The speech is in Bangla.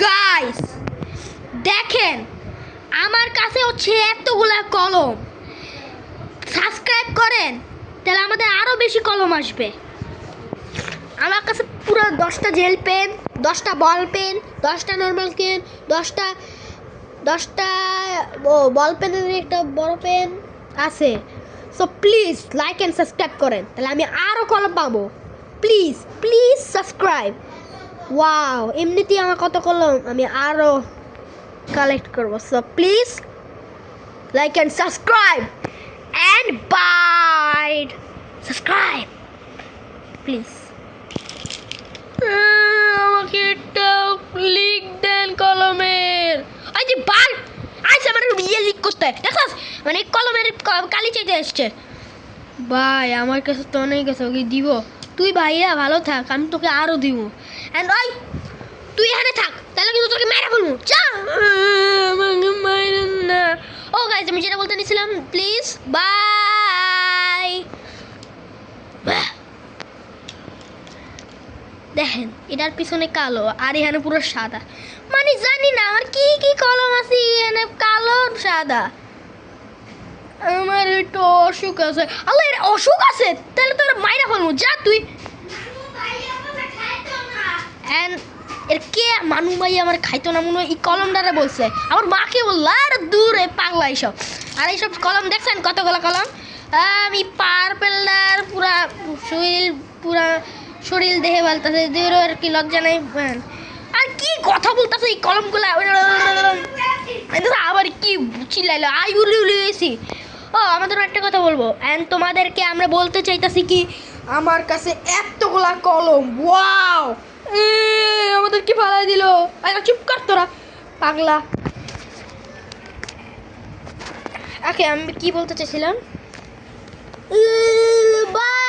গাইস দেখেন আমার কাছে হচ্ছে এতগুলা কলম। সাবস্ক্রাইব করেন তাহলে আমাদের আরো বেশি কলম আসবে। আমার কাছে পুরো 10টা জেল পেন, 10টা বল পেন, 10টা নর্মাল পেন, 10টা বল পেনের একটা বড় পেন আছে। So please like and subscribe করেন তাহলে আমি আরও কলম পাবো। Please please subscribe. ওয়াও, এমনিতেই আমার কত কলম, আমি আরও কালেক্ট করবো। So please like and subscribe and bye. Subscribe please. আমাকে একটা লিখ দেন কলমের। ওই যে বাল আইসা মানে ইয়ে লিক করতে দেখছস, মানে কলমের কালি চাইতে আসছে। ভাই আমার কাছে তো অনেক আছে, ওকে দিব। তুই ভাইয়া ভালো থাক, আমি তোকে আরো দিব। এন্ড ওই তুই এখানে থাক, তাহলে কিন্তু তোকে মেরে ফেলবো। যা, আমাকে মাইরেন না। ও গাইস, আমি যেটা বলতে নিছিলাম, প্লিজ বাই। দেখেন এটার পিছনে কালো আর এখানে পুরো সাদা, মানে জানি না আমার কি কি কলম আছে এখানে কালো সাদা। আমার একটু অসুখ আছে। আল্লাহ, এর অসুখ আছে তাহলে তোর মাইরা ফেলবো। যা তুই। এর কে মানু ভাই আমার খাইতো না মনে হয়, এই কলমটারে বলছে। আমার মাকে বললো আর দূরে পাগলা এইসব। আর এইসব কলম দেখছেন কতগুলো কলম। আমি পার্পেলটার পুরা শরীর দেহে বলতেছে আর কি লজ্জা নেই। আর কি কথা বলতেছে এই কলমগুলা। আবার কি চিল্লাইলো, আই উলি উলি হয়েছি। ও আমাদের একটা কথা বলবো, অ্যান্ড তোমাদেরকে আমরা বলতে চাইতেছি কি, আমার কাছে এতগুলা কলম। ওয়াও, আমাদের কি ফালাই দিল। চুপ কর তোরা পাগলা। ওকে, আমি কি বলতে চাইছিলাম, বাই।